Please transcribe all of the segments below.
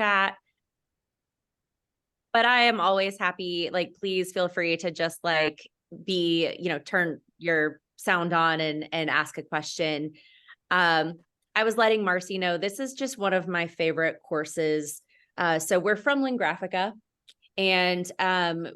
chat. But I am always happy, like, please feel free to just like turn your sound on and ask a question. I was letting Marcy know this is just one of my favorite courses. So we're from Lingraphica, and Anna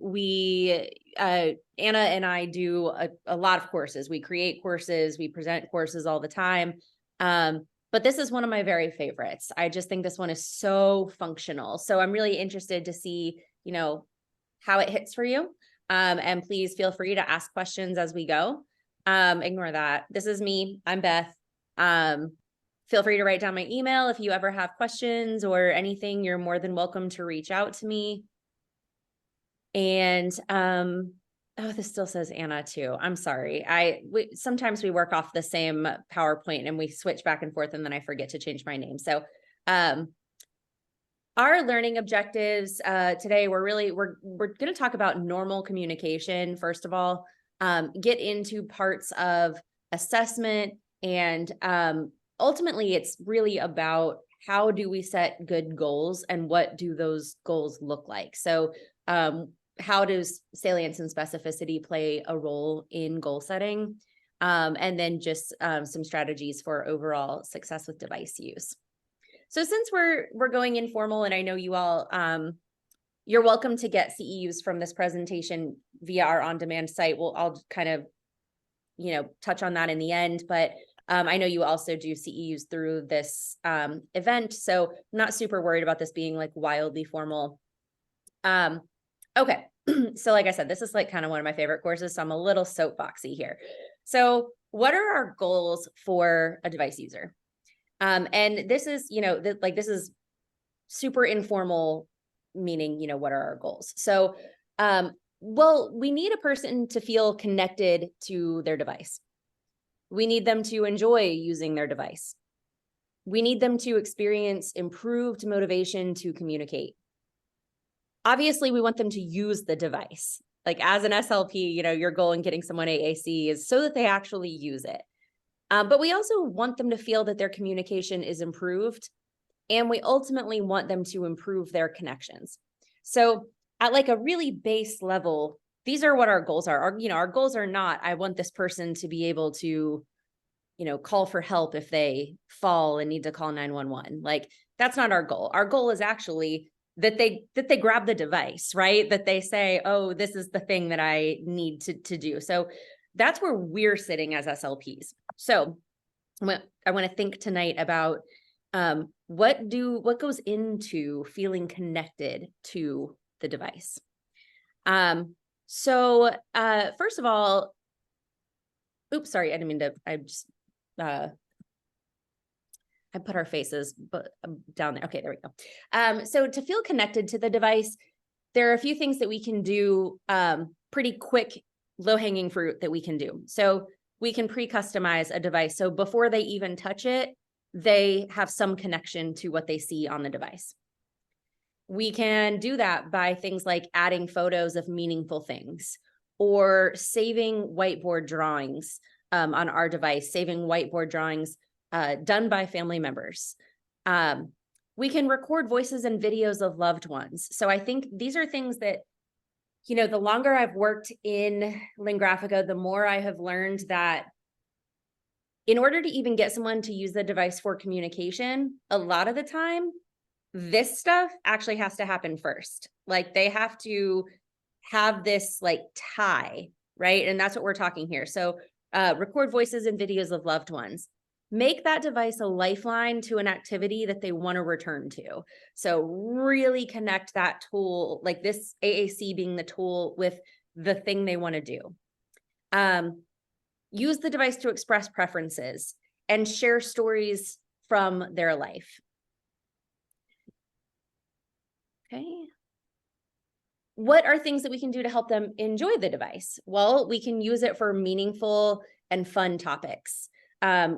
and I do a lot of courses. We create courses, we present courses all the time. But this is one of my very favorites. I just think this one is so functional. So I'm really interested to see, how it hits for you. And please feel free to ask questions as we go. Ignore that. This is me. I'm Beth. Feel free to write down my email if you ever have questions or anything. You're more than welcome to reach out to me. And oh, this still says Anna too. I'm sorry. Sometimes we work off the same PowerPoint and we switch back and forth, and then I forget to change my name. So our learning objectives today, we're going to talk about normal communication. First of all, get into parts of assessment, and ultimately it's really about how do we set good goals and what do those goals look like. So how does salience and specificity play a role in goal setting? And then just some strategies for overall success with device use. So since we're going informal, and I know you all, you're welcome to get CEUs from this presentation via our on-demand site. I'll kind of, touch on that in the end, but I know you also do CEUs through this event, so I'm not super worried about this being like wildly formal. Okay, so like I said, this is like kind of one of my favorite courses, so I'm a little soapboxy here. So what are our goals for a device user? And this is, this is super informal, meaning, what are our goals? So, well, we need a person to feel connected to their device. We need them to enjoy using their device. We need them to experience improved motivation to communicate. Obviously, we want them to use the device. Like as an SLP, your goal in getting someone AAC is so that they actually use it. But we also want them to feel that their communication is improved, and we ultimately want them to improve their connections. So at like a really base level, these are what our goals are. Our goals are not, I want this person to be able to, call for help if they fall and need to call 911. Like that's not our goal. Our goal is actually that they grab the device, right? That they say, oh, this is the thing that I need to do. So that's where we're sitting as SLPs. So I want to think tonight about what goes into feeling connected to the device. So first of all, oops, sorry, I didn't mean to, I put our faces down there. Okay, there we go. So to feel connected to the device, there are a few things that we can do, pretty quick, low-hanging fruit that we can do. So we can pre-customize a device. So before they even touch it, they have some connection to what they see on the device. We can do that by things like adding photos of meaningful things, or saving whiteboard drawings on our device, saving whiteboard drawings done by family members. We can record voices and videos of loved ones. So I think these are things that, the longer I've worked in Lingraphica, the more I have learned that in order to even get someone to use the device for communication, a lot of the time, this stuff actually has to happen first. Like they have to have this like tie, right? And that's what we're talking here. So record voices and videos of loved ones. Make that device a lifeline to an activity that they want to return to. So really connect that tool, like this AAC being the tool, with the thing they want to do. Use the device to express preferences and share stories from their life. Okay. What are things that we can do to help them enjoy the device? Well, we can use it for meaningful and fun topics.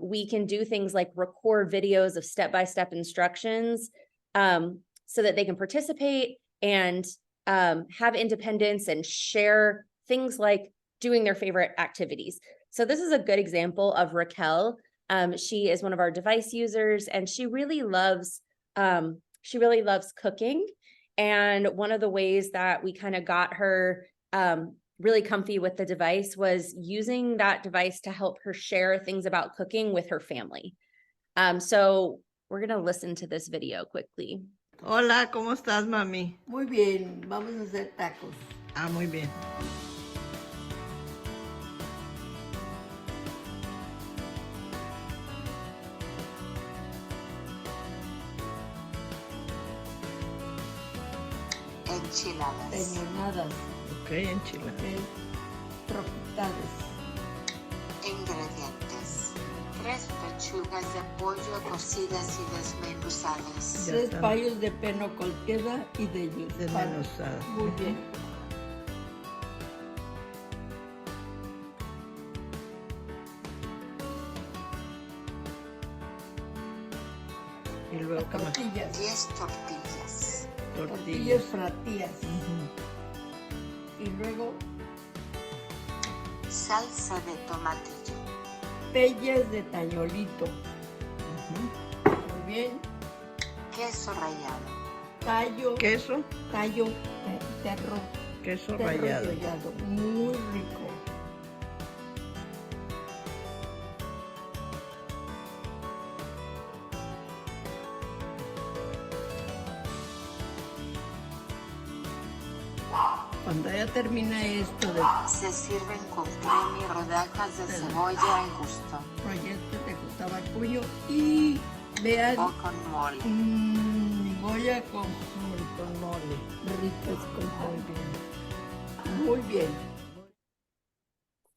We can do things like record videos of step-by-step instructions so that they can participate and have independence and share things like doing their favorite activities. So this is a good example of Raquel. She is one of our device users, and she really loves she really loves cooking. And one of the ways that we kind of got her really comfy with the device was using that device to help her share things about cooking with her family. So we're going to listen to this video quickly. Hola, ¿cómo estás, mami? Muy bien, vamos a hacer tacos. Ah, muy bien. Enchiladas. Peñonadas. Ok, enchiladas. Ok. Tropitales. Ingredientes: 3 pechugas de pollo cocidas y desmenuzadas. Ya 3 están. payos de peno colqueda y de Desmenuzadas. Muy bien. Y luego, ¿qué más? Tortillas. 10 tortillas. Tortillas fratías. Ujú. Y luego Salsa de tomatillo. peyes de tañolito. Ujú. Muy bien. Queso rallado. Tallo. Queso, Tallo. Terro. queso Terro rallado. rallado. Muy rico. Cuando ya termina esto de Se sirven con crema y rodajas de cebolla al gusto. proyecto te gustaba el pollo y vean O con mole. Goya con mole, ricas con muy bien.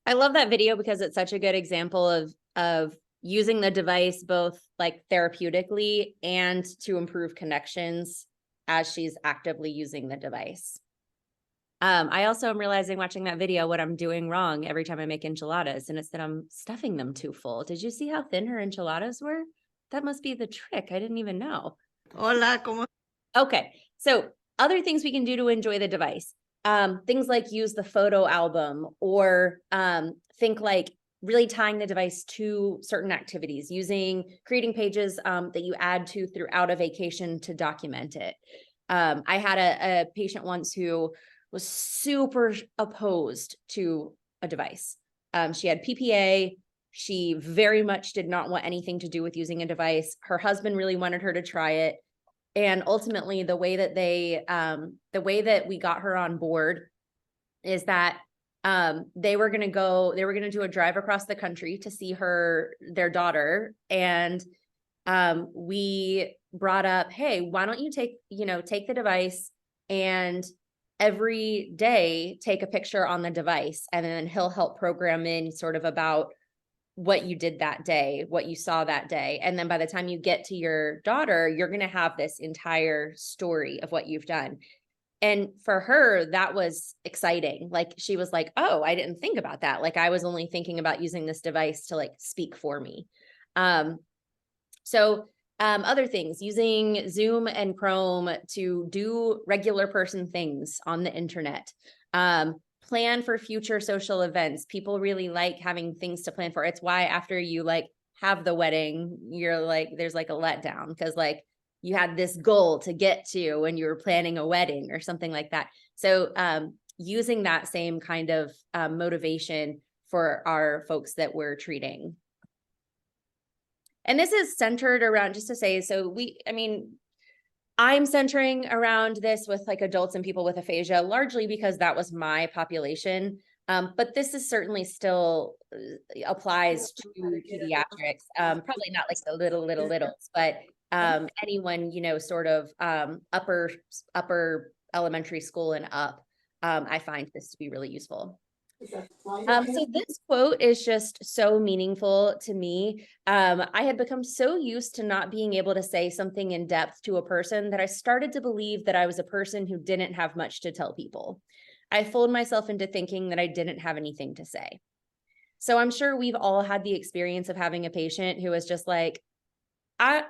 I love that video because it's such a good example of using the device both like therapeutically and to improve connections as she's actively using the device. I also am realizing watching that video what I'm doing wrong every time I make enchiladas, and it's that I'm stuffing them too full. Did you see how thin her enchiladas were? That must be the trick. I didn't even know. Hola, ¿cómo? Okay, so other things we can do to enjoy the device. Things like use the photo album, or think like really tying the device to certain activities, creating pages that you add to throughout a vacation to document it. I had a patient once who was super opposed to a device. She had PPA. She very much did not want anything to do with using a device. Her husband really wanted her to try it. And ultimately, the way that we got her on board is that they were going to do a drive across the country to see their daughter. And we brought up, hey, why don't you take the device and every day take a picture on the device, and then he'll help program in sort of about what you did that day, what you saw that day. And then by the time you get to your daughter, you're going to have this entire story of what you've done. And for her, that was exciting. Like, she was like, oh, I didn't think about that. Like, I was only thinking about using this device to like speak for me. Other things, using Zoom and Chrome to do regular person things on the internet. Plan for future social events. People really like having things to plan for. It's why after you like have the wedding, you're like, there's like a letdown because like you had this goal to get to when you were planning a wedding or something like that. So using that same kind of motivation for our folks that we're treating. And this is centered around, just to say, I'm centering around this with like adults and people with aphasia, largely because that was my population. But this is certainly still applies to pediatrics, probably not like the littles, but anyone, sort of upper elementary school and up. I find this to be really useful. So this quote is just so meaningful to me. I had become so used to not being able to say something in depth to a person that I started to believe that I was a person who didn't have much to tell people. I fooled myself into thinking that I didn't have anything to say. So I'm sure we've all had the experience of having a patient who is just like, I'm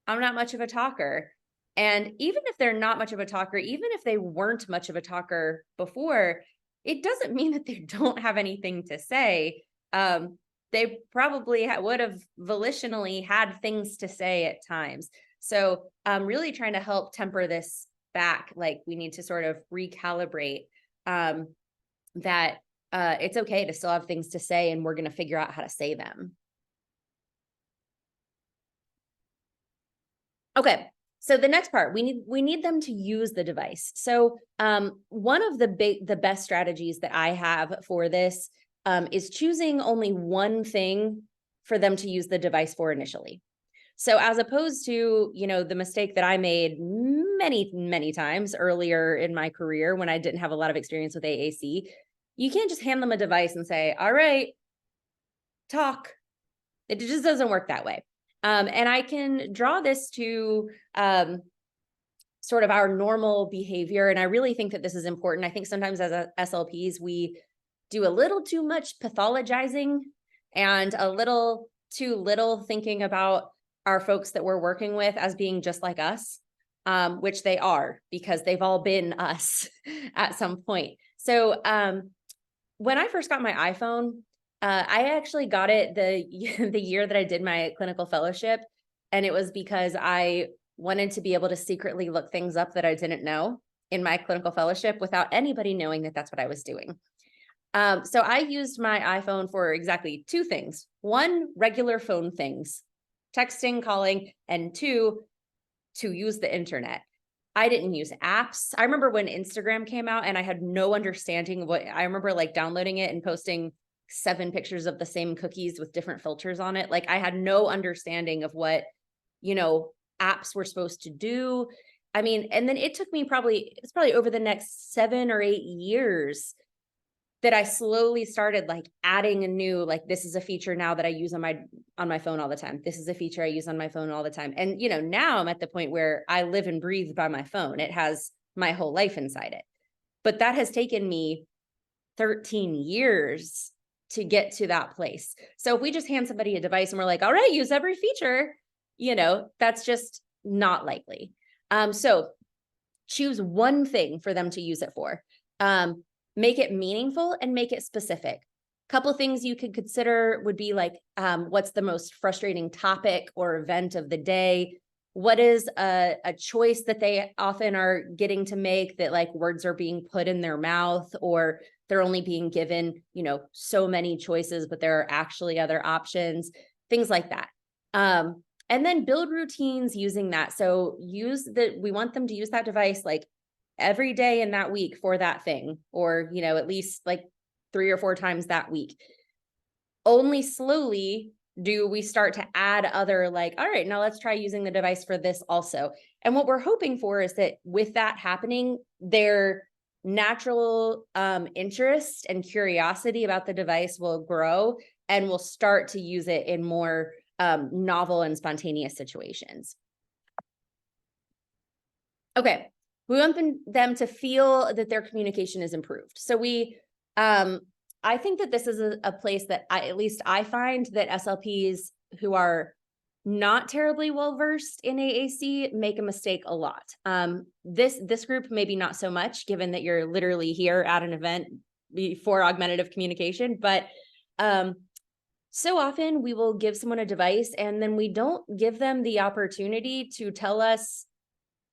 not much of a talker. And even if they're not much of a talker, even if they weren't much of a talker before, it doesn't mean that they don't have anything to say. They probably would have volitionally had things to say at times. So really trying to help temper this back. Like we need to sort of recalibrate that it's okay to still have things to say, and we're going to figure out how to say them. Okay. So the next part, we need them to use the device. So one of the best strategies that I have for this is choosing only one thing for them to use the device for initially. So as opposed to, the mistake that I made many, many times earlier in my career when I didn't have a lot of experience with AAC, you can't just hand them a device and say, all right, talk. It just doesn't work that way. And I can draw this to sort of our normal behavior. And I really think that this is important. I think sometimes as SLPs, we do a little too much pathologizing and a little too little thinking about our folks that we're working with as being just like us, which they are, because they've all been us at some point. So when I first got my iPhone, I actually got it the year that I did my clinical fellowship. And it was because I wanted to be able to secretly look things up that I didn't know in my clinical fellowship without anybody knowing that that's what I was doing. So I used my iPhone for exactly two things. One, regular phone things, texting, calling, and two, to use the internet. I didn't use apps. I remember when Instagram came out and I had no understanding of what, I remember like downloading it and posting 7 pictures of the same cookies with different filters on it. Like I had no understanding of what, apps were supposed to do. I mean, and then it took me it's probably over the next 7 or 8 years that I slowly started like adding a new, like, this is a feature now that I use on my phone all the time. This is a feature I use on my phone all the time. And, now I'm at the point where I live and breathe by my phone. It has my whole life inside it. But that has taken me 13 years to get to that place. So if we just hand somebody a device and we're like, all right, use every feature, that's just not likely. So choose one thing for them to use it for. Make it meaningful and make it specific. Couple things you could consider would be like, what's the most frustrating topic or event of the day? What is a choice that they often are getting to make that like words are being put in their mouth, or they're only being given, so many choices, but there are actually other options, things like that. And then build routines using that. So we want them to use that device like every day in that week for that thing, or, at least like 3 or 4 times that week. Only slowly do we start to add other like, all right, now let's try using the device for this also. And what we're hoping for is that with that happening, their natural interest and curiosity about the device will grow, and we'll start to use it in more novel and spontaneous situations. Okay. We want them to feel that their communication is improved. So I think that this is a place that at least I find that SLPs who are not terribly well-versed in AAC make a mistake a lot. This group, maybe not so much, given that you're literally here at an event for augmentative communication, but so often we will give someone a device and then we don't give them the opportunity to tell us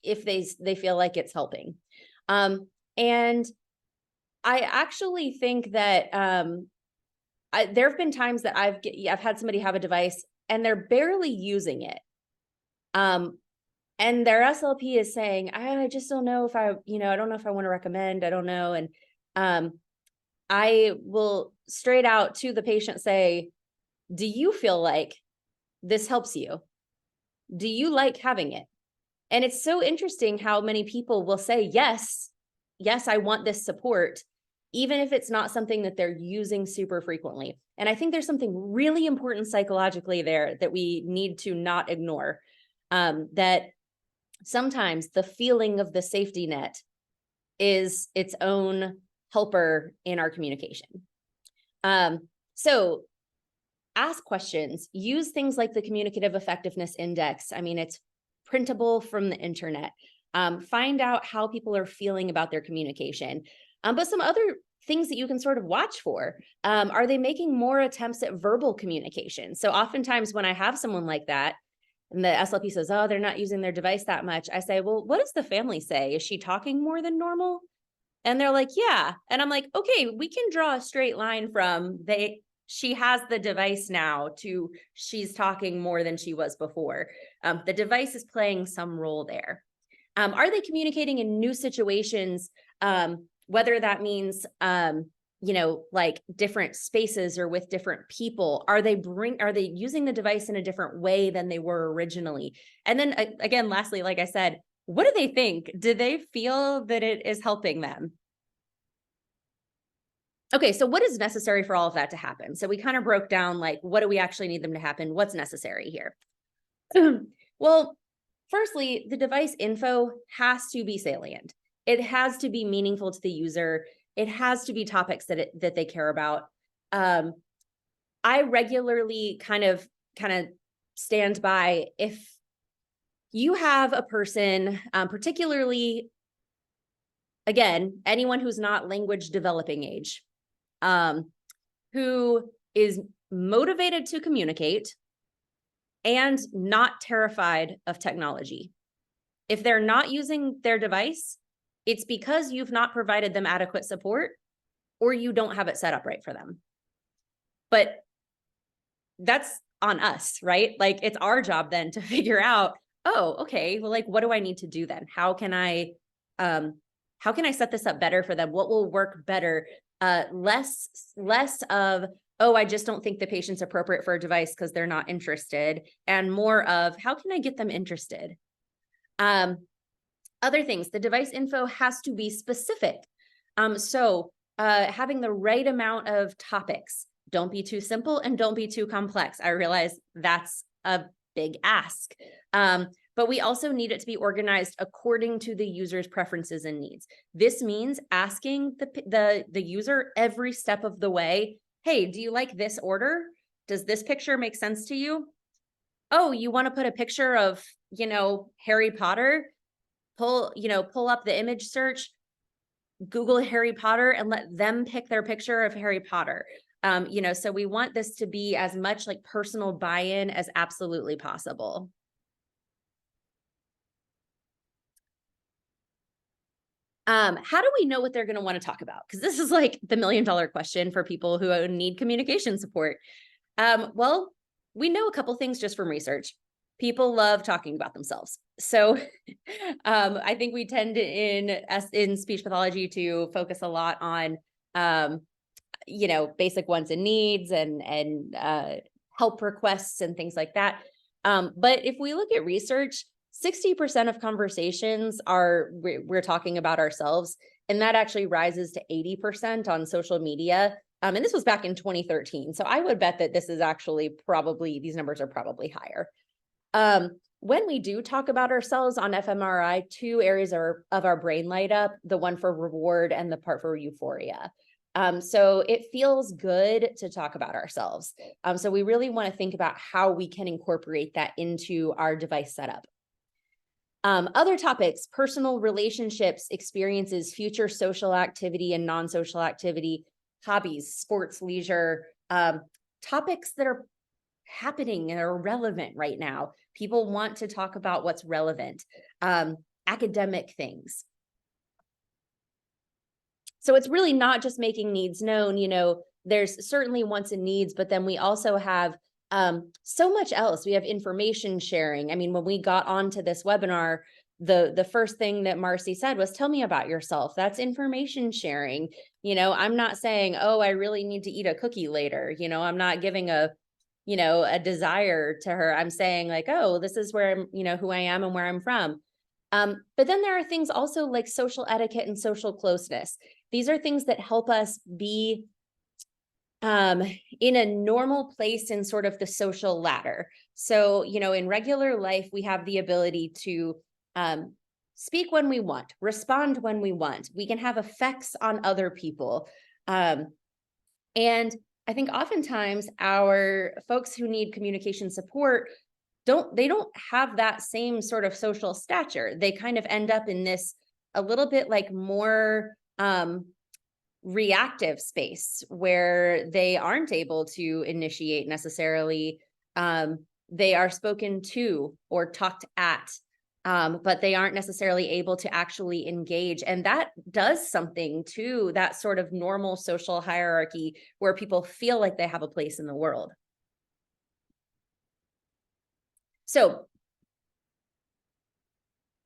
if they feel like it's helping. And I actually think that there have been times that I've had somebody have a device and they're barely using it. And their SLP is saying, I just don't know if I don't know if I want to recommend, I don't know. And I will straight out to the patient say, do you feel like this helps you? Do you like having it? And it's so interesting how many people will say, yes, I want this support, even if it's not something that they're using super frequently. And I think there's something really important psychologically there that we need to not ignore, that sometimes the feeling of the safety net is its own helper in our communication. So ask questions, use things like the Communicative Effectiveness Index. I mean, it's printable from the internet. Find out how people are feeling about their communication. But some other things that you can sort of watch for, are they making more attempts at verbal communication? So oftentimes when I have someone like that, And the SLP says, oh, they're not using their device that much. I say, well, what does the family say? Is she talking more than normal? And they're like, yeah. And I'm like, okay, we can draw a straight line from she has the device now to she's talking more than she was before. The device is playing some role there. Are they communicating in new situations? Whether that means, like different spaces or with different people, are they using the device in a different way than they were originally? And then again, lastly, like I said, what do they think? Do they feel that it is helping them? Okay, so what is necessary for all of that to happen? So we kind of broke down, like, what do we actually need them to happen? What's necessary here? Well, firstly, the device info has to be salient. It has to be meaningful to the user. It has to be topics that they care about. I regularly kind of stand by, if you have a person, particularly, again, anyone who's not language developing age, who is motivated to communicate and not terrified of technology. If they're not using their device, it's because you've not provided them adequate support or you don't have it set up right for them. But that's on us, right? Like, it's our job then to figure out, oh, okay, well, like, what do I need to do then? How can I set this up better for them? What will work better? Less of, oh, I just don't think the patient's appropriate for a device because they're not interested, and more of, how can I get them interested? Other things, the device info has to be specific. So having the right amount of topics. Don't be too simple and don't be too complex. I realize that's a big ask. But we also need it to be organized according to the user's preferences and needs. This means asking the user every step of the way, hey, do you like this order? Does this picture make sense to you? Oh, you want to put a picture of, Harry Potter? Pull up the image search, Google Harry Potter, and let them pick their picture of Harry Potter. So we want this to be as much like personal buy-in as absolutely possible. How do we know what they're going to want to talk about? Because this is like the $1 million question for people who need communication support. Well, we know a couple things just from research. People love talking about themselves. So I think we tend to, in speech pathology, to focus a lot on, basic wants and needs and help requests and things like that. But if we look at research, 60% of conversations we're talking about ourselves, and that actually rises to 80% on social media. And this was back in 2013. So I would bet that this is actually these numbers are probably higher. When we do talk about ourselves on fMRI, 2 areas of our brain light up, the one for reward and the part for euphoria. So it feels good to talk about ourselves. So we really want to think about how we can incorporate that into our device setup. Other topics: personal relationships, experiences, future social activity and non-social activity, hobbies, sports, leisure, topics that are happening and are relevant right now. People want to talk about what's relevant, academic things. So it's really not just making needs known. There's certainly wants and needs, but then we also have so much else. We have information sharing. I mean, when we got onto this webinar, the first thing that Marcy said was, tell me about yourself. That's information sharing. I'm not saying, oh, I really need to eat a cookie later. I'm not giving a desire to her. I'm saying, like, oh, this is where I'm, who I am and where I'm from. But then there are things also like social etiquette and social closeness. These are things that help us be in a normal place in sort of the social ladder. So, in regular life, we have the ability to speak when we want, respond when we want. We can have effects on other people. And I think oftentimes our folks who need communication support don't have that same sort of social stature. They kind of end up in this a little bit like more reactive space where they aren't able to initiate necessarily they are spoken to or talked at, but they aren't necessarily able to actually engage. And that does something to that sort of normal social hierarchy where people feel like they have a place in the world. So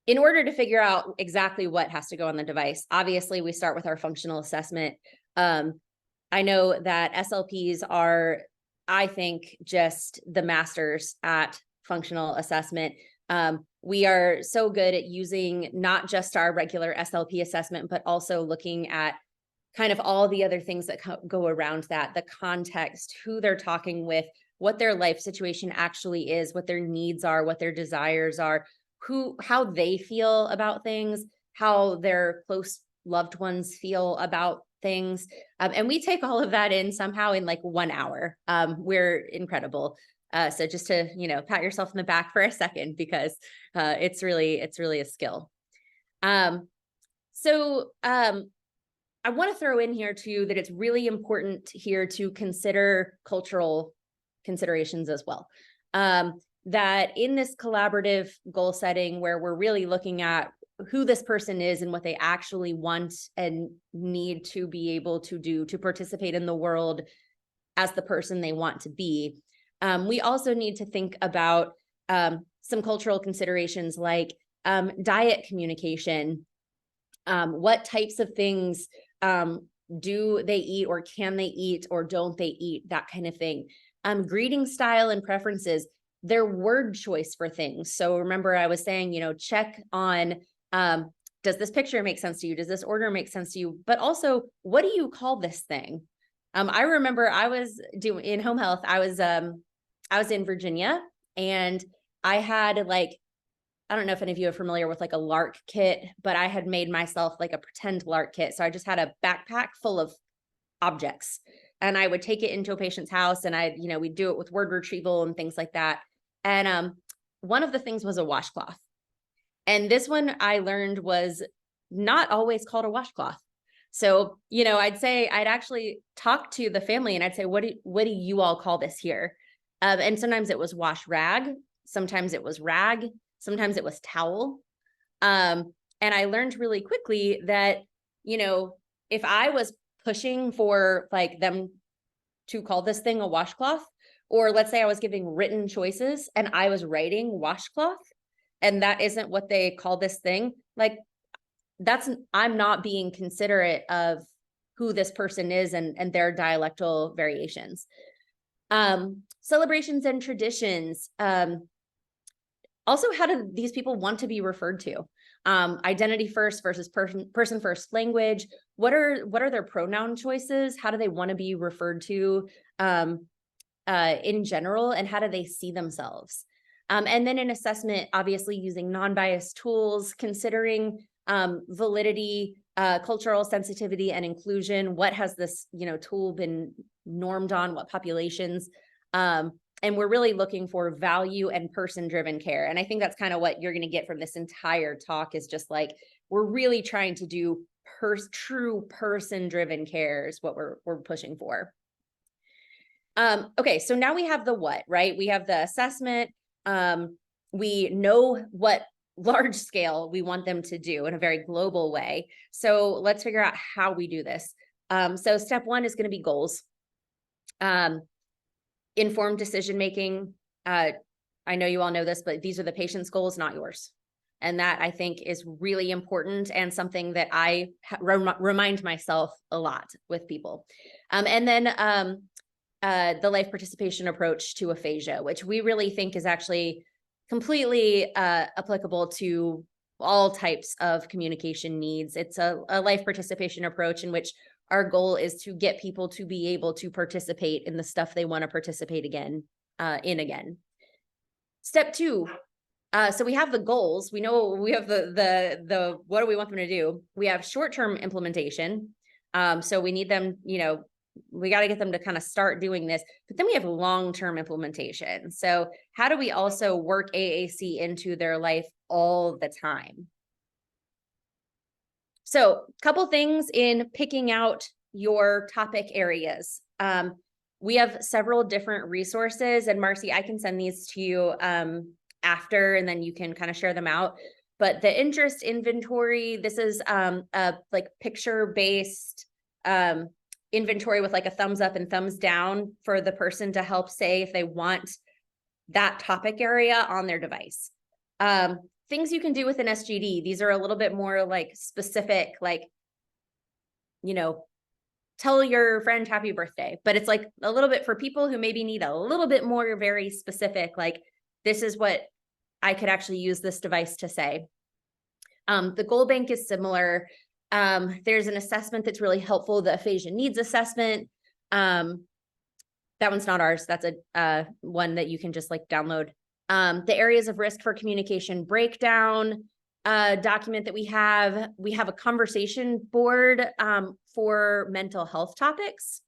in order to figure out exactly what has to go on the device, obviously we start with our functional assessment. I know that SLPs are, I think, just the masters at functional assessment. We are so good at using not just our regular SLP assessment, but also looking at kind of all the other things that go around that, the context, who they're talking with, what their life situation actually is, what their needs are, what their desires are, how they feel about things, how their close loved ones feel about things. And we take all of that in somehow in like 1 hour. We're incredible. So just to, pat yourself in the back for a second, because it's really a skill. I want to throw in here too, that it's really important here to consider cultural considerations as well. That in this collaborative goal setting where we're really looking at who this person is and what they actually want and need to be able to do to participate in the world as the person they want to be, we also need to think about some cultural considerations like diet communication. What types of things do they eat, or can they eat, or don't they eat, that kind of thing. Greeting style and preferences, their word choice for things. So remember I was saying, check on, does this picture make sense to you? Does this order make sense to you? But also, what do you call this thing? I remember I was doing in home health, I was in Virginia, and I had I don't know if any of you are familiar with like a LARC kit, but I had made myself like a pretend LARC kit. So I just had a backpack full of objects, and I would take it into a patient's house, and we'd do it with word retrieval and things like that. And one of the things was a washcloth. And this one I learned was not always called a washcloth. So, I'd actually talk to the family and I'd say, what do you all call this here? And sometimes it was wash rag. Sometimes it was rag. Sometimes it was towel. And I learned really quickly that, if I was pushing for them to call this thing a washcloth, or let's say I was giving written choices and I was writing washcloth, and that isn't what they call this thing, I'm not being considerate of who this person is and their dialectal variations. Celebrations and traditions. Also, how do these people want to be referred to? Identity first versus person first language. What are their pronoun choices? How do they want to be referred to in general, and how do they see themselves? And then in assessment, obviously using non-biased tools, considering validity, cultural sensitivity, and inclusion. What has this tool been normed on? What populations? And we're really looking for value and person-driven care. And I think that's kind of what you're going to get from this entire talk, is just we're really trying to do true person-driven care is what we're pushing for. Okay, so now we have the what, right? We have the assessment. We know what large scale we want them to do in a very global way. So let's figure out how we do this. So step one is going to be goals. Informed decision-making. I know you all know this, but these are the patient's goals, not yours. And that, I think, is really important, and something that I remind myself a lot with people. And then the life participation approach to aphasia, which we really think is actually completely applicable to all types of communication needs. It's a life participation approach in which our goal is to get people to be able to participate in the stuff they want to participate in again. Step two. So we have the goals. We know we have the what do we want them to do? We have short-term implementation. So we need them, we got to get them to kind of start doing this, but then we have long-term implementation. So how do we also work AAC into their life all the time? So a couple things in picking out your topic areas. We have several different resources, and Marcy, I can send these to you after, and then you can kind of share them out. But the interest inventory, this is a like picture-based inventory with like a thumbs up and thumbs down for the person to help say if they want that topic area on their device. Things you can do with an SGD. These are a little bit more like specific, like, you know, tell your friend happy birthday, but it's like a little bit for people who maybe need a little bit more very specific, like this is what I could actually use this device to say. The goal bank is similar. There's an assessment that's really helpful, the aphasia needs assessment. That one's not ours. That's a one that you can just like download. The areas of risk for communication breakdown document that we have a conversation board for mental health topics.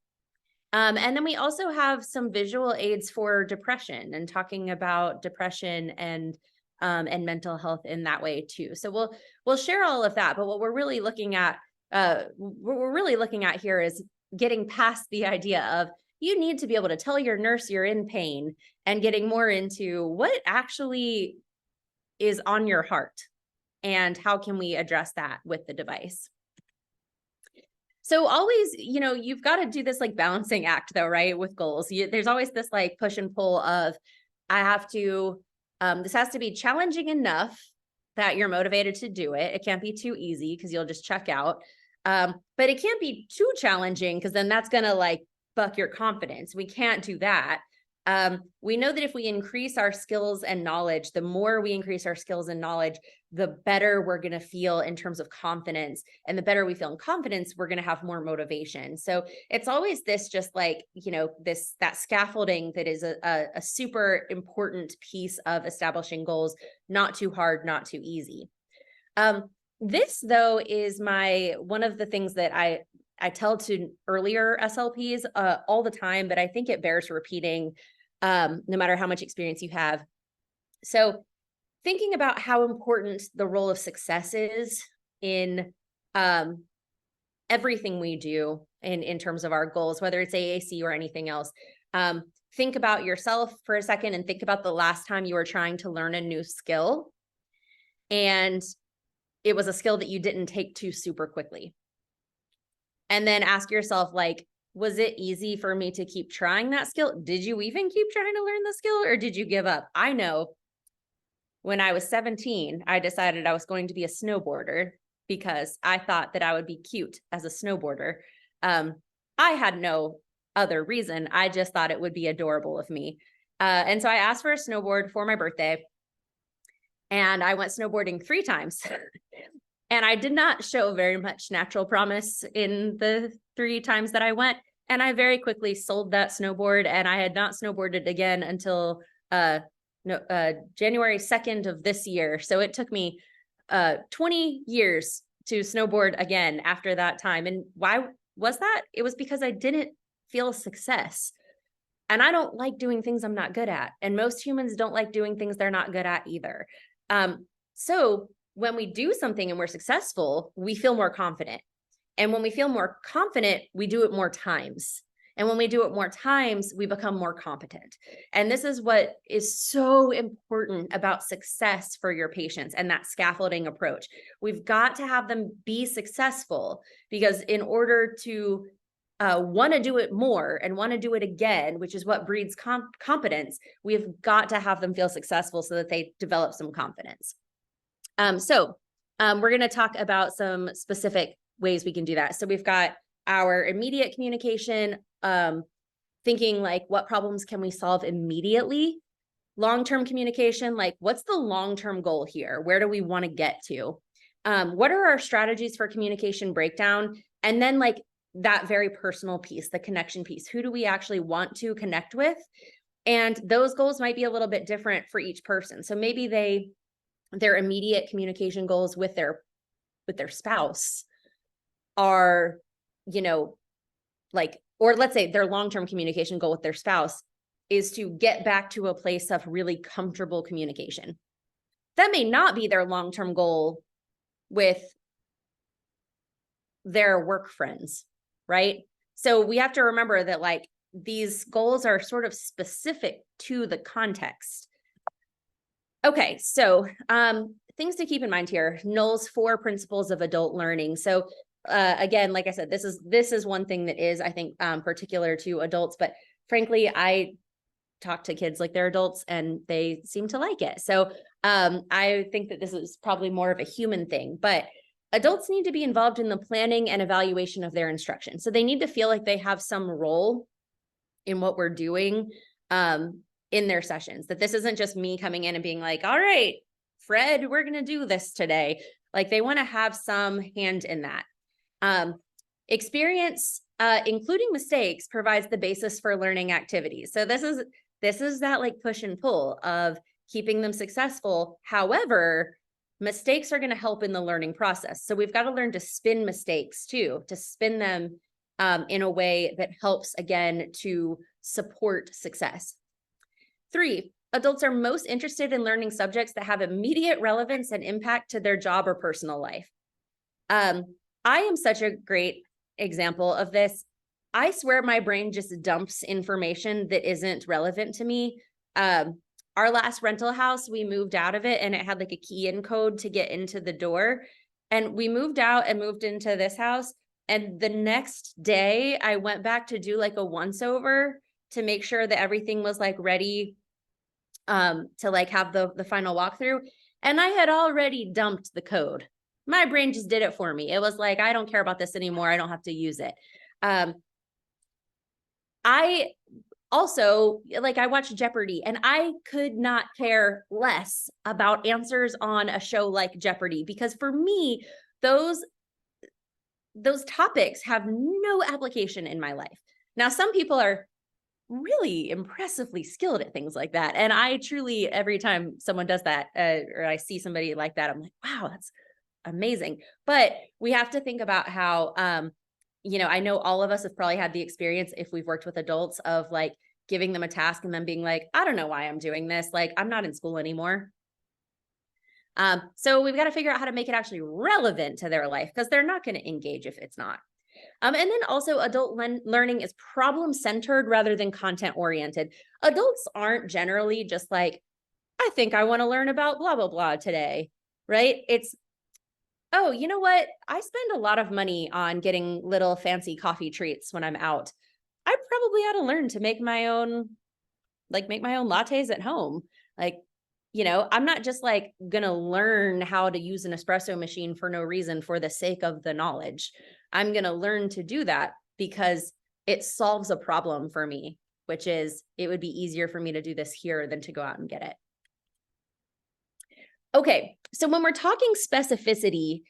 And then we also have some visual aids for depression and talking about depression and mental health in that way too. So we'll share all of that. But what we're really looking at, here is getting past the idea of you need to be able to tell your nurse you're in pain and getting more into what actually is on your heart and how can we address that with the device. So always, you know, you've got to do this like balancing act though, right? With goals, there's always this like push and pull of, I have to, this has to be challenging enough that you're motivated to do it. It can't be too easy because you'll just check out. But it can't be too challenging because then that's going to like buck your confidence. We can't do that. We know that if we increase our skills and knowledge, the more we increase our skills and knowledge, the better we're going to feel in terms of confidence. And the better we feel in confidence, we're going to have more motivation. So it's always this just like, you know, that scaffolding that is a super important piece of establishing goals, not too hard, not too easy. This though is one of the things that I tell to earlier SLPs all the time, but I think it bears repeating no matter how much experience you have. So thinking about how important the role of success is in everything we do in terms of our goals, whether it's AAC or anything else. Think about yourself for a second and think about the last time you were trying to learn a new skill and it was a skill that you didn't take to super quickly. And then ask yourself, like, was it easy for me to keep trying that skill? Did you even keep trying to learn the skill or did you give up? I know when I was 17, I decided I was going to be a snowboarder because I thought that I would be cute as a snowboarder. I had no other reason. I just thought it would be adorable of me. And so I asked for a snowboard for my birthday and I went snowboarding 3 times. And I did not show very much natural promise in the 3 times that I went. And I very quickly sold that snowboard and I had not snowboarded again until January 2nd of this year. So it took me 20 years to snowboard again after that time. And why was that? It was because I didn't feel success. And I don't like doing things I'm not good at. And most humans don't like doing things they're not good at either. So when we do something and we're successful, we feel more confident. And when we feel more confident, we do it more times. And when we do it more times, we become more competent. And this is what is so important about success for your patients and that scaffolding approach. We've got to have them be successful because in order to want to do it more and want to do it again, which is what breeds competence, we've got to have them feel successful so that they develop some confidence. So we're going to talk about some specific ways we can do that. So we've got our immediate communication, thinking like, what problems can we solve immediately? Long-term communication, like what's the long-term goal here? Where do we want to get to? What are our strategies for communication breakdown? And then like that very personal piece, the connection piece, who do we actually want to connect with? And those goals might be a little bit different for each person. So maybe their immediate communication goals with their spouse are, you know, like, or let's say their long-term communication goal with their spouse is to get back to a place of really comfortable communication. That may not be their long-term goal with their work friends, right? So we have to remember that like these goals are sort of specific to the context. Okay, so things to keep in mind here. Knoll's 4 principles of adult learning. So again, like I said, this is one thing that is, I think, particular to adults, but frankly, I talk to kids like they're adults and they seem to like it. So I think that this is probably more of a human thing, but adults need to be involved in the planning and evaluation of their instruction. So they need to feel like they have some role in what we're doing in their sessions, that this isn't just me coming in and being like, all right, Fred, we're going to do this today. Like they want to have some hand in that. Experience, including mistakes, provides the basis for learning activities. So this is that like push and pull of keeping them successful. However, mistakes are going to help in the learning process. So we've got to learn to spin mistakes too, to spin them in a way that helps, again, to support success. 3, adults are most interested in learning subjects that have immediate relevance and impact to their job or personal life. I am such a great example of this. I swear my brain just dumps information that isn't relevant to me. Our last rental house, we moved out of it and it had like a key in code to get into the door. And we moved out and moved into this house. And the next day I went back to do like a once over to make sure that everything was like ready to like have the final walkthrough. And I had already dumped the code. My brain just did it for me. It was like, I don't care about this anymore. I don't have to use it. I also, like, I watched Jeopardy and I could not care less about answers on a show like Jeopardy, because for me, those topics have no application in my life. Now, some people are really impressively skilled at things like that. And I truly, every time someone does that, or I see somebody like that, I'm like, wow, that's amazing. But we have to think about how, I know all of us have probably had the experience, if we've worked with adults, of like giving them a task and then being like, I don't know why I'm doing this. Like, I'm not in school anymore. So we've got to figure out how to make it actually relevant to their life, because they're not going to engage if it's not. And then also adult learning is problem-centered rather than content-oriented. Adults aren't generally just like, I think I want to learn about blah, blah, blah today, right? It's, oh, you know what? I spend a lot of money on getting little fancy coffee treats when I'm out. I probably ought to learn to make my own lattes at home. Like, I'm not just like going to learn how to use an espresso machine for no reason for the sake of the knowledge. I'm going to learn to do that because it solves a problem for me, which is it would be easier for me to do this here than to go out and get it. Okay, so when we're talking specificity,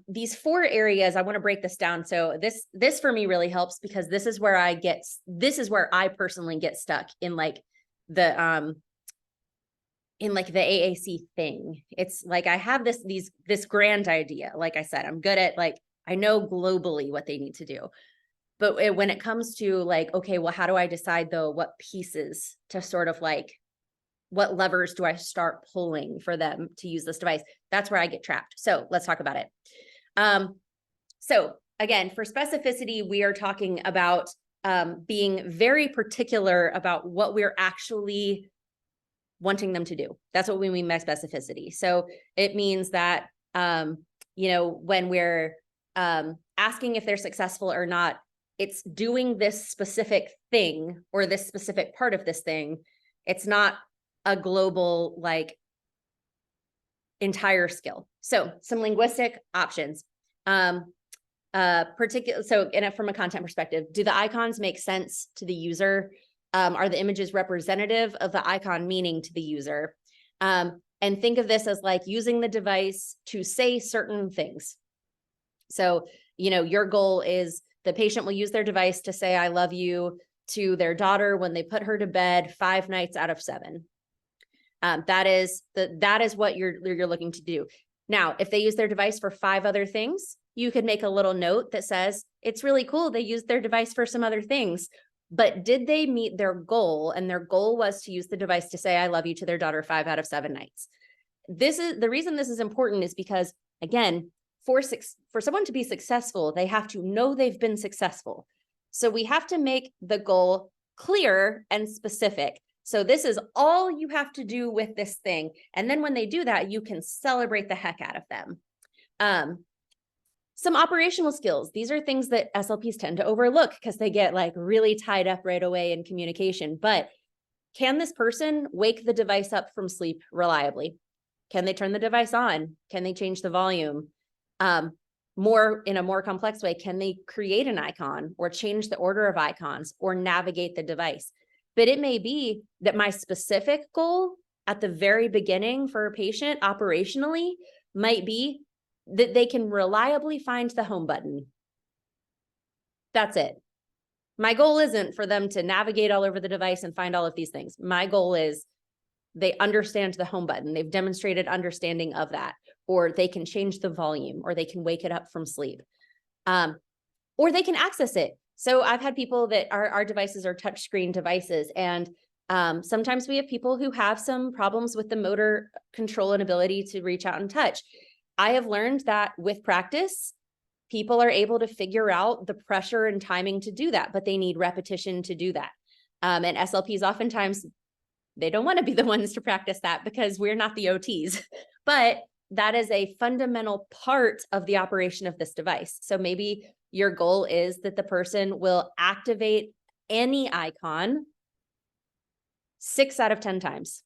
these 4 areas, I want to break this down. So this for me really helps, because this is where I personally get stuck in like the AAC thing. It's like, I have this grand idea. Like I said, I'm good at, like, I know globally what they need to do. But when it comes to like, okay, well, how do I decide though, what pieces to sort of like, what levers do I start pulling for them to use this device? That's where I get trapped. So let's talk about it. So again, for specificity, we are talking about being very particular about what we're actually wanting them to do. That's what we mean by specificity. So it means that, when we're asking if they're successful or not, it's doing this specific thing or this specific part of this thing. It's not a global, like, entire skill. So some linguistic options. So from a content perspective, do the icons make sense to the user? Are the images representative of the icon meaning to the user? And think of this as like using the device to say certain things. So, your goal is the patient will use their device to say, I love you to their daughter when they put her to bed 5 nights out of 7. That is what you're looking to do. Now, if they use their device for 5 other things, you could make a little note that says, it's really cool they used their device for some other things, but did they meet their goal? And their goal was to use the device to say, I love you to their daughter 5 out of 7 nights. The reason this is important is because, again, for someone to be successful, they have to know they've been successful. So we have to make the goal clear and specific. So this is all you have to do with this thing. And then when they do that, you can celebrate the heck out of them. Some operational skills. These are things that SLPs tend to overlook because they get like really tied up right away in communication. But can this person wake the device up from sleep reliably? Can they turn the device on? Can they change the volume? In a more complex way, can they create an icon or change the order of icons or navigate the device? But it may be that my specific goal at the very beginning for a patient operationally might be that they can reliably find the home button. That's it. My goal isn't for them to navigate all over the device and find all of these things. My goal is they understand the home button. They've demonstrated understanding of that, or they can change the volume, or they can wake it up from sleep, or they can access it. So I've had people that our devices are touchscreen devices, and sometimes we have people who have some problems with the motor control and ability to reach out and touch. I have learned that with practice, people are able to figure out the pressure and timing to do that, but they need repetition to do that. And SLPs oftentimes, they don't want to be the ones to practice that because we're not the OTs, but that is a fundamental part of the operation of this device. So maybe your goal is that the person will activate any icon 6 out of 10 times.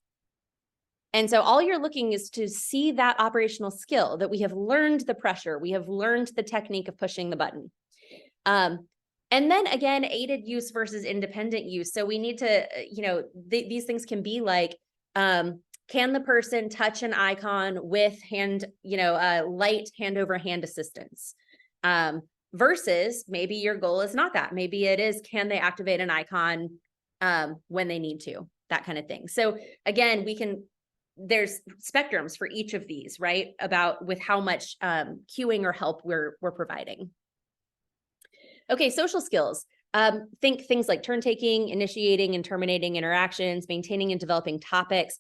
And so all you're looking is to see that operational skill, that we have learned the pressure, we have learned the technique of pushing the button. And then again, aided use versus independent use. So we need to, these things can be like, can the person touch an icon with light hand over hand assistance? Versus maybe your goal is not that. Maybe it is, can they activate an icon when they need to, that kind of thing. So again, there's spectrums for each of these, right? About with how much cueing or help we're providing. Okay, social skills. Think things like turn taking, initiating and terminating interactions, maintaining and developing topics.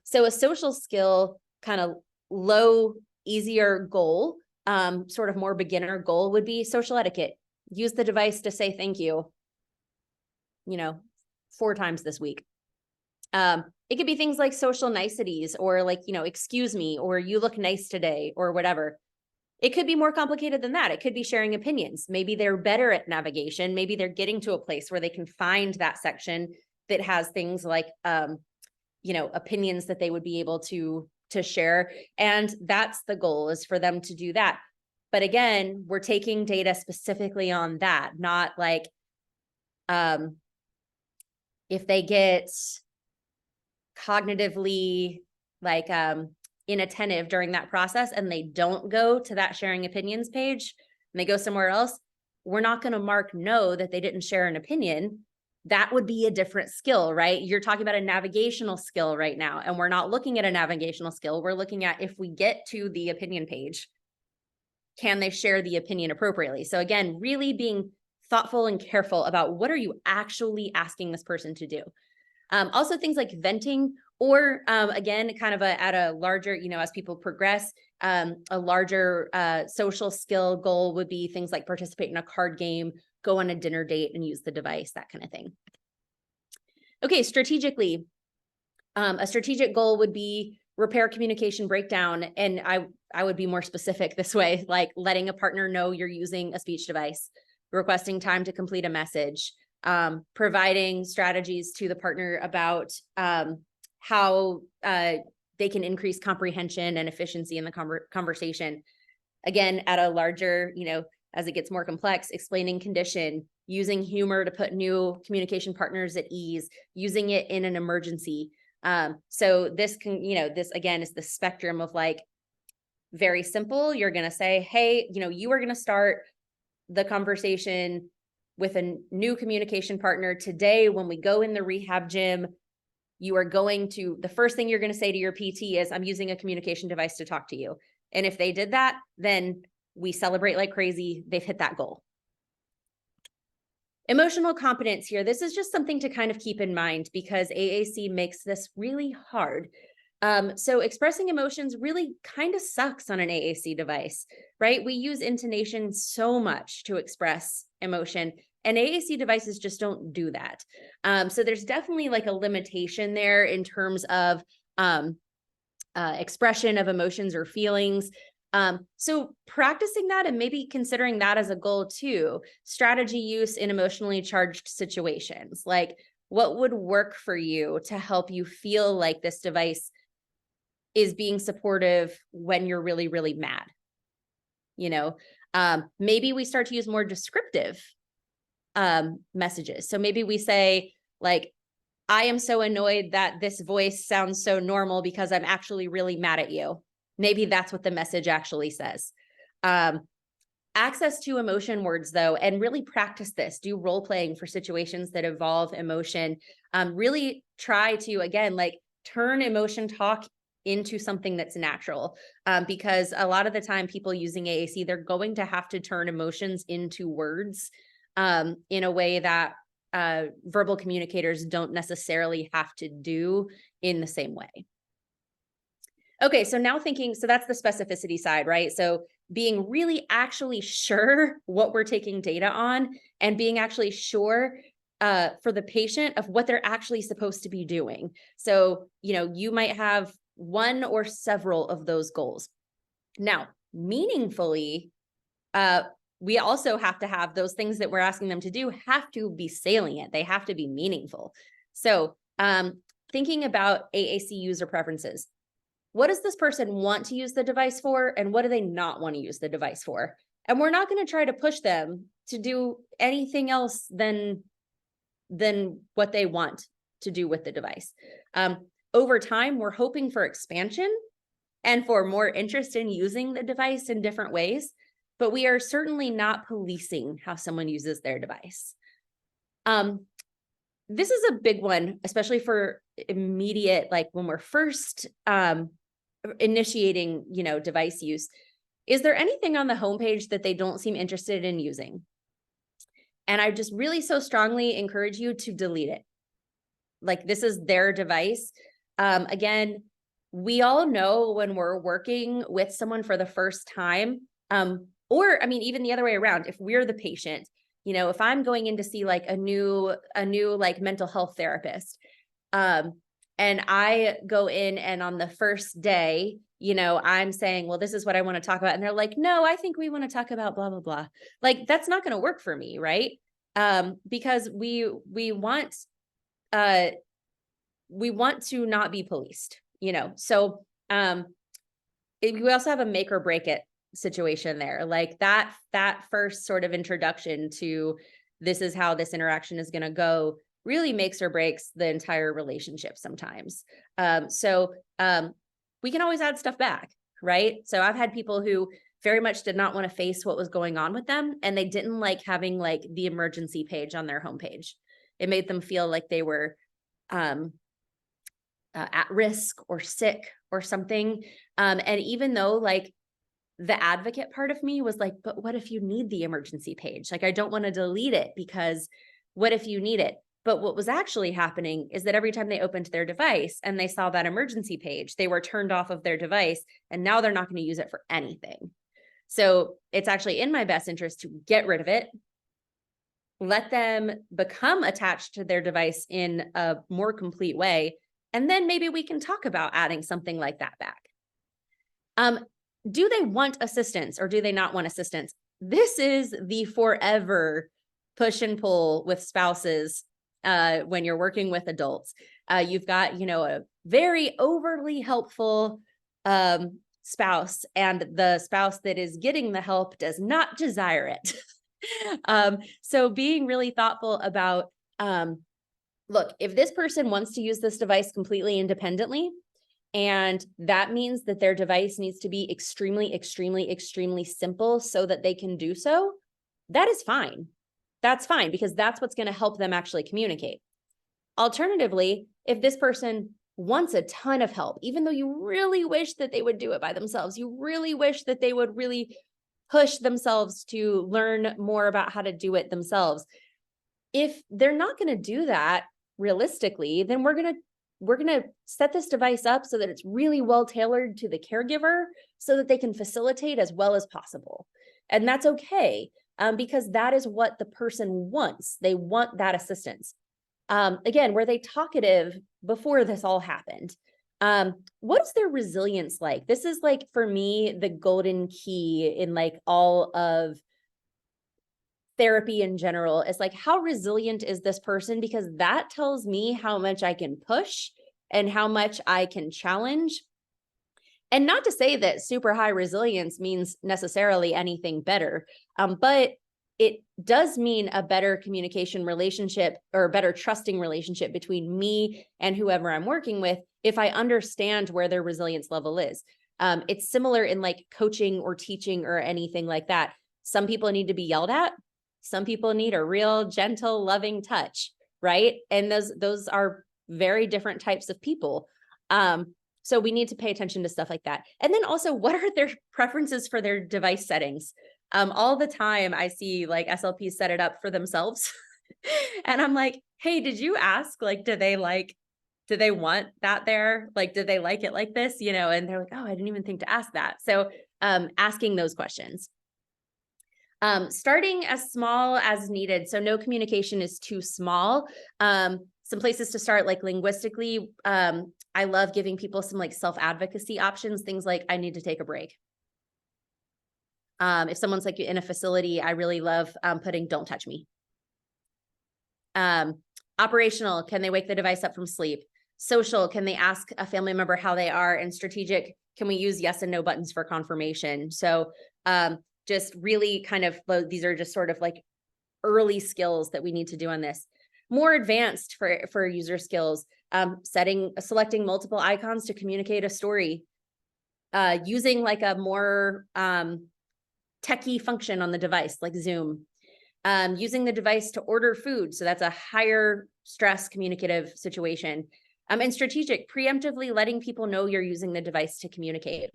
So a social skill, kind of low, easier goal, sort of more beginner goal would be social etiquette. Use the device to say thank you, 4 times this week. It could be things like social niceties or like, excuse me, or you look nice today or whatever. It could be more complicated than that. It could be sharing opinions. Maybe they're better at navigation. Maybe they're getting to a place where they can find that section that has things like, opinions that they would be able to share. And that's the goal, is for them to do that. But again, we're taking data specifically on that, not like, if they get cognitively like inattentive during that process and they don't go to that sharing opinions page and they go somewhere else, we're not going to mark no that they didn't share an opinion. That would be a different skill, right? You're talking about a navigational skill right now, and we're not looking at a navigational skill. We're looking at, if we get to the opinion page, can they share the opinion appropriately? So again, really being thoughtful and careful about what are you actually asking this person to do. Also things like venting, or again, kind of at a larger, as people progress, a larger social skill goal would be things like participate in a card game, go on a dinner date and use the device, that kind of thing. Okay, strategically, a strategic goal would be repair communication breakdown. And I would be more specific this way, like letting a partner know you're using a speech device, requesting time to complete a message, providing strategies to the partner about how they can increase comprehension and efficiency in the conversation. Again, at a larger, as it gets more complex, explaining condition, using humor to put new communication partners at ease, using it in an emergency. So this can, this again is the spectrum of like very simple. You're going to say, hey, you are going to start the conversation with a new communication partner today. When we go in the rehab gym, you are going to, the first thing you're going to say to your PT is, I'm using a communication device to talk to you. And if they did that, then we celebrate like crazy. They've hit that goal. Emotional competence here. This is just something to kind of keep in mind because AAC makes this really hard. So expressing emotions really kind of sucks on an AAC device, right? We use intonation so much to express emotion, and AAC devices just don't do that. So there's definitely like a limitation there in terms of expression of emotions or feelings. So practicing that and maybe considering that as a goal too, strategy use in emotionally charged situations, like what would work for you to help you feel like this device is being supportive when you're really, really mad. You know, maybe we start to use more descriptive messages. So maybe we say like, I am so annoyed that this voice sounds so normal because I'm actually really mad at you. Maybe that's what the message actually says. Access to emotion words though, and really practice this, do role playing for situations that involve emotion. Really try to, again, like turn emotion talk into something that's natural, because a lot of the time people using AAC, they're going to have to turn emotions into words in a way that verbal communicators don't necessarily have to do in the same way. Okay, so now thinking, so that's the specificity side, right? So being really actually sure what we're taking data on and being actually sure for the patient of what they're actually supposed to be doing. So, you know, you might have one or several of those goals. Now, meaningfully, we also have to have those things that we're asking them to do have to be salient. They have to be meaningful. So thinking about AAC user preferences, what does this person want to use the device for? And what do they not want to use the device for? And we're not going to try to push them to do anything else than what they want to do with the device. Over time, we're hoping for expansion and for more interest in using the device in different ways, but we are certainly not policing how someone uses their device. This is a big one, especially for immediate, like when we're first initiating, you know, device use. Is there anything on the homepage that they don't seem interested in using? And I just really so strongly encourage you to delete it. Like this is their device. Again, we all know when we're working with someone for the first time, or I mean, even the other way around, if we're the patient, you know, if I'm going in to see like a new like mental health therapist, and I go in and on the first day, you know, I'm saying, well, this is what I want to talk about. And they're like, no, I think we want to talk about blah, blah, blah. Like, that's not going to work for me. Right. Because we want to not be policed, you know? So, we also have a make or break it situation there. Like that first sort of introduction to this is how this interaction is going to go really makes or breaks the entire relationship sometimes. So we can always add stuff back, right? So I've had people who very much did not want to face what was going on with them, and they didn't like having like the emergency page on their homepage. It made them feel like they were at risk or sick or something. And even though like the advocate part of me was like, but what if you need the emergency page? Like, I don't want to delete it because what if you need it? But what was actually happening is that every time they opened their device and they saw that emergency page, they were turned off of their device, and now they're not going to use it for anything. So it's actually in my best interest to get rid of it, let them become attached to their device in a more complete way, and then maybe we can talk about adding something like that back. Do they want assistance or do they not want assistance? This is the forever push and pull with spouses when you're working with adults. You've got, you know, a very overly helpful spouse, and the spouse that is getting the help does not desire it. So being really thoughtful about, look, if this person wants to use this device completely independently, and that means that their device needs to be extremely, extremely, extremely simple so that they can do so, that is fine. That's fine, because that's what's going to help them actually communicate. Alternatively, if this person wants a ton of help, even though you really wish that they would do it by themselves, you really wish that they would really push themselves to learn more about how to do it themselves. If they're not going to do that realistically, then we're going to set this device up so that it's really well tailored to the caregiver so that they can facilitate as well as possible. And that's okay. because that is what the person wants. They want that assistance. Again, were they talkative before this all happened? What is their resilience like? This is like, for me, the golden key in like all of therapy in general. Is like, how resilient is this person? Because that tells me how much I can push and how much I can challenge. And not to say that super high resilience means necessarily anything better, but it does mean a better communication relationship or a better trusting relationship between me and whoever I'm working with if I understand where their resilience level is. It's similar in like coaching or teaching or anything like that. Some people need to be yelled at. Some people need a real gentle, loving touch, right? And those are very different types of people. So we need to pay attention to stuff like that. And then also, what are their preferences for their device settings? All the time I see like SLPs set it up for themselves. And I'm like, hey, did you ask, like, do they want that there? Like, do they like it like this? And they're like, oh, I didn't even think to ask that. So asking those questions. Starting as small as needed. So no communication is too small. Some places to start, like linguistically, I love giving people some like self-advocacy options, things like, I need to take a break. If someone's like in a facility, I really love putting, don't touch me. Operational, can they wake the device up from sleep? Social, can they ask a family member how they are? And strategic, can we use yes and no buttons for confirmation? So just really kind of, these are just sort of like early skills that we need to do on this. More advanced for user skills, selecting multiple icons to communicate a story, using like a more techie function on the device, like Zoom, using the device to order food. So that's a higher stress communicative situation. And strategic, preemptively letting people know you're using the device to communicate.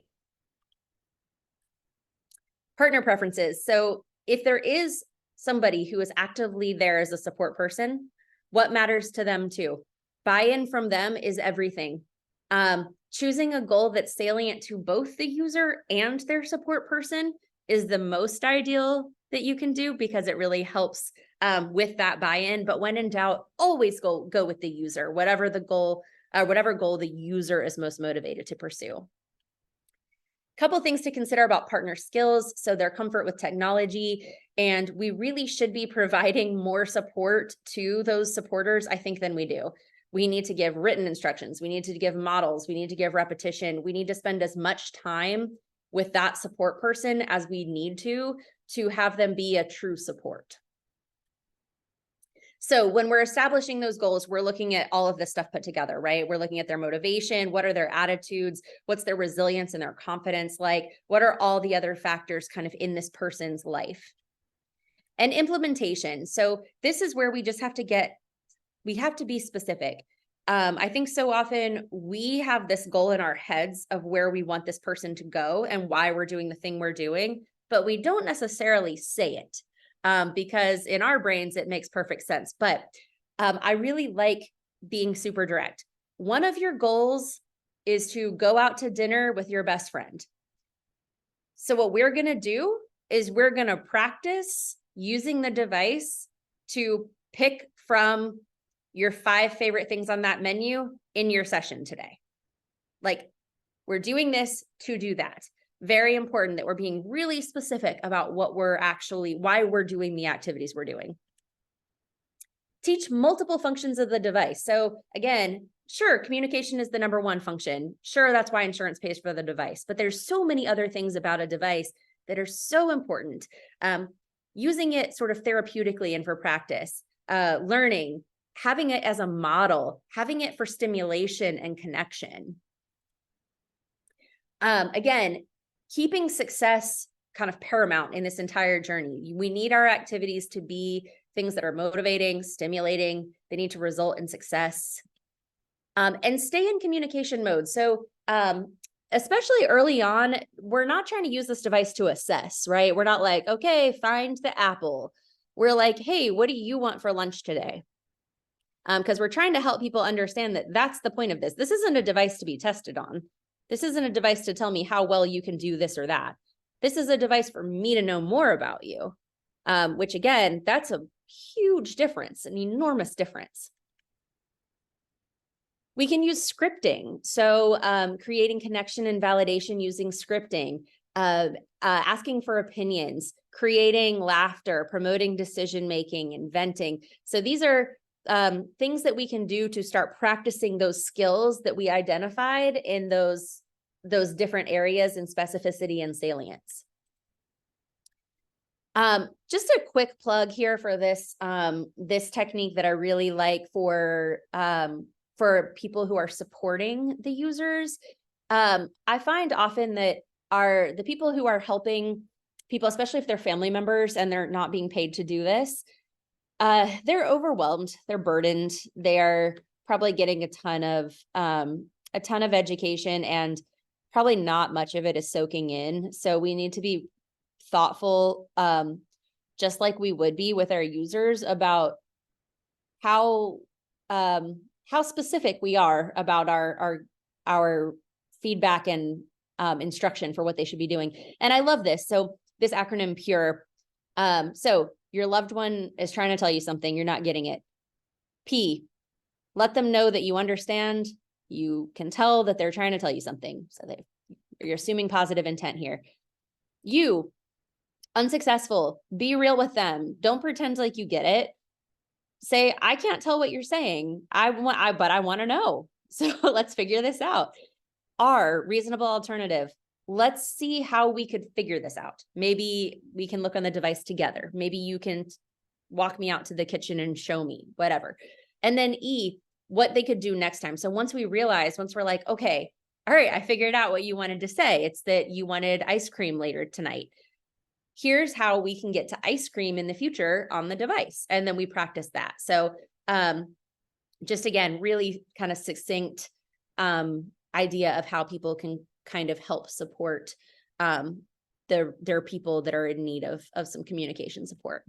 Partner preferences. So if there is somebody who is actively there as a support person, what matters to them too? Buy-in from them is everything. Choosing a goal that's salient to both the user and their support person is the most ideal that you can do, because it really helps with that buy-in. But when in doubt, always go with the user, whatever goal the user is most motivated to pursue. Couple things to consider about partner skills. So their comfort with technology, and we really should be providing more support to those supporters, I think, than we do. We need to give written instructions. We need to give models. We need to give repetition. We need to spend as much time with that support person as we need to have them be a true support. So when we're establishing those goals, we're looking at all of this stuff put together, right? We're looking at their motivation. What are their attitudes? What's their resilience and their confidence like? What are all the other factors kind of in this person's life? And implementation. So this is where we just have to be specific. I think so often we have this goal in our heads of where we want this person to go and why we're doing the thing we're doing, but we don't necessarily say it. Because in our brains, it makes perfect sense. But I really like being super direct. One of your goals is to go out to dinner with your best friend. So what we're going to do is we're going to practice using the device to pick from your 5 favorite things on that menu in your session today. Like, we're doing this to do that. Very important that we're being really specific about why we're doing the activities we're doing. Teach multiple functions of the device. So again, sure, communication is the number 1 function. Sure, that's why insurance pays for the device, but there's so many other things about a device that are so important. Using it sort of therapeutically and for practice, learning, having it as a model, having it for stimulation and connection. Again, keeping success kind of paramount in this entire journey. We need our activities to be things that are motivating, stimulating. They need to result in success. And stay in communication mode. So especially early on, we're not trying to use this device to assess, right? We're not like, okay, find the apple. We're like, hey, what do you want for lunch today? Because we're trying to help people understand that that's the point of this. This isn't a device to be tested on. This isn't a device to tell me how well you can do this or that. This is a device for me to know more about you. which again, that's a huge difference, an enormous difference. We can use scripting. So creating connection and validation using scripting, asking for opinions, creating laughter, promoting decision-making, and venting. So these are things that we can do to start practicing those skills that we identified in those different areas in specificity and salience. Just a quick plug here for this, this technique that I really like for people who are supporting the users. I find often that the people who are helping people, especially if they're family members and they're not being paid to do this, they're overwhelmed, they're burdened, they're probably getting a ton of education, and probably not much of it is soaking in. So we need to be thoughtful, just like we would be with our users, about how specific we are about our feedback and instruction for what they should be doing. And I love this. So this acronym PURE. So your loved one is trying to tell you something, you're not getting it. P, let them know that you understand. You can tell that they're trying to tell you something. So you're assuming positive intent here. U, unsuccessful, be real with them. Don't pretend like you get it. Say, I can't tell what you're saying. But I want to know. So let's figure this out. R, reasonable alternative. Let's see how we could figure this out. Maybe we can look on the device together. Maybe you can walk me out to the kitchen and show me, whatever. And then E, what they could do next time. So once we're like, okay, all right, I figured out what you wanted to say. It's that you wanted ice cream later tonight. Here's how we can get to ice cream in the future on the device. And then we practice that. So just again, really kind of succinct idea of how people can kind of help support their people that are in need of some communication support.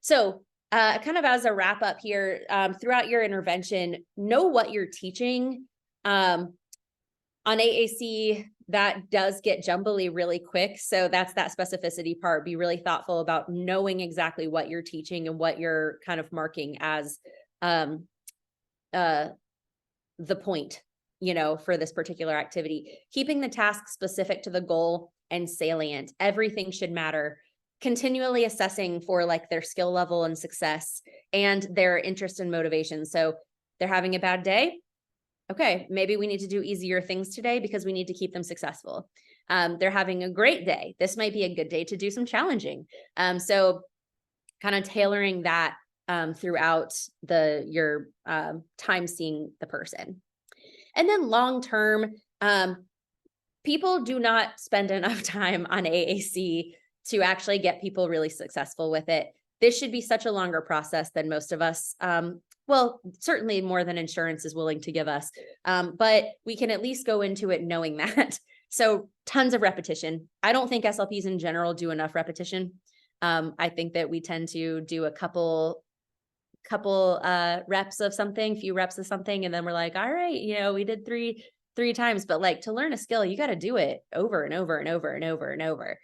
So kind of as a wrap up here, throughout your intervention, know what you're teaching. On AAC, that does get jumbly really quick. So that's that specificity part. Be really thoughtful about knowing exactly what you're teaching and what you're kind of marking as the point, for this particular activity. Keeping the task specific to the goal and salient. Everything should matter. Continually assessing for like their skill level and success and their interest and motivation. So they're having a bad day. Okay, maybe we need to do easier things today because we need to keep them successful. They're having a great day. This might be a good day to do some challenging. So kind of tailoring that throughout your time seeing the person. And then long-term, people do not spend enough time on AAC to actually get people really successful with it. This should be such a longer process than most of us, well, certainly more than insurance is willing to give us, but we can at least go into it knowing that. So tons of repetition. I don't think SLPs in general do enough repetition. I think that we tend to do a couple reps of something, few reps of something, and then we're like, all right, we did three times, but like to learn a skill, you got to do it over and over and over and over and over.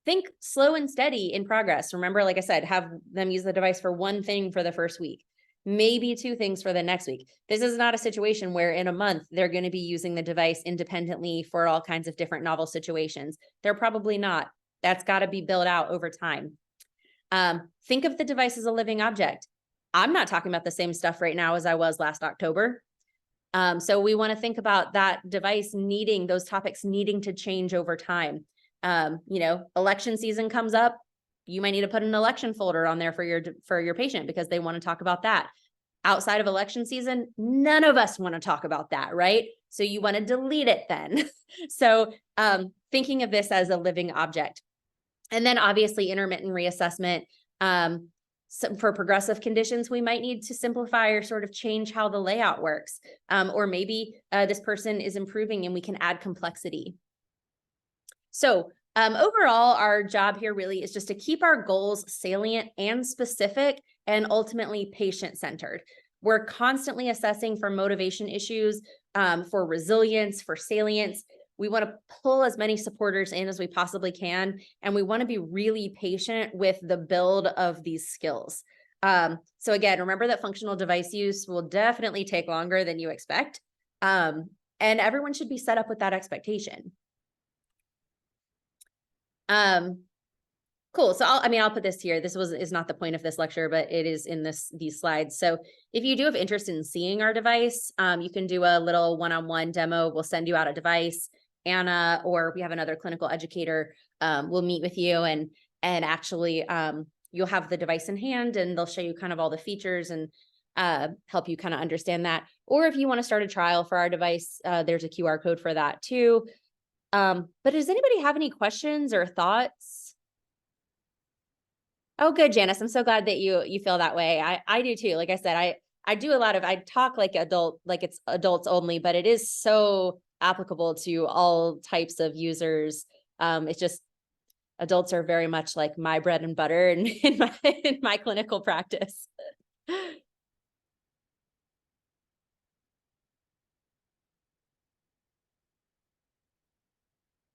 Think slow and steady in progress. Remember, like I said, have them use the device for one thing for the first week, maybe two things for the next week. This is not a situation where in a month, they're going to be using the device independently for all kinds of different novel situations. They're probably not. That's got to be built out over time. Think of the device as a living object. I'm not talking about the same stuff right now as I was last October. So we want to think about that device those topics needing to change over time. Election season comes up, you might need to put an election folder on there for your patient because they want to talk about that. Outside of election season, none of us want to talk about that, right? So you want to delete it then. So thinking of this as a living object. And then obviously intermittent reassessment. For progressive conditions, we might need to simplify or sort of change how the layout works. Or maybe this person is improving and we can add complexity. So overall, our job here really is just to keep our goals salient and specific and ultimately patient-centered. We're constantly assessing for motivation issues, for resilience, for salience. We want to pull as many supporters in as we possibly can. And we want to be really patient with the build of these skills. So again, remember that functional device use will definitely take longer than you expect. And everyone should be set up with that expectation. Cool. So I'll put this here. This is not the point of this lecture, but it is in these slides. So if you do have interest in seeing our device, you can do a little one-on-one demo. We'll send you out a device. Anna, or we have another clinical educator, will meet with you and actually you'll have the device in hand, and they'll show you kind of all the features and help you kind of understand that. Or if you want to start a trial for our device, there's a QR code for that too. But does anybody have any questions or thoughts? Oh, good, Janice. I'm so glad that you feel that way. I do too. Like I said, I do a lot of, I talk like it's adults only, but it is so applicable to all types of users. It's just, adults are very much like my bread and butter in my clinical practice.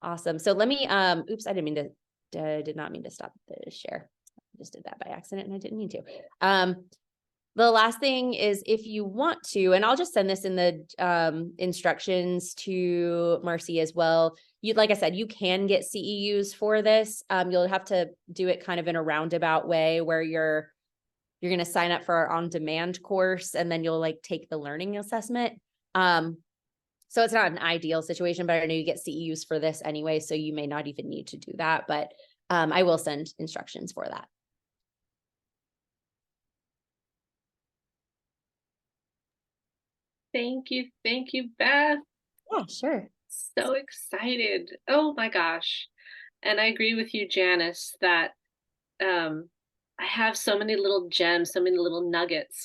Awesome. So let me, oops, I did not mean to stop the share. I just did that by accident and I didn't mean to. The last thing is, if you want to, and I'll just send this in the instructions to Marcy as well. Like I said, you can get CEUs for this. You'll have to do it kind of in a roundabout way where you're going to sign up for our on-demand course, and then you'll like take the learning assessment. So it's not an ideal situation, but I know you get CEUs for this anyway, so you may not even need to do that, but I will send instructions for that. Thank you, Beth. Yeah, sure. So excited. Oh my gosh. And I agree with you, Janice, that I have so many little gems, so many little nuggets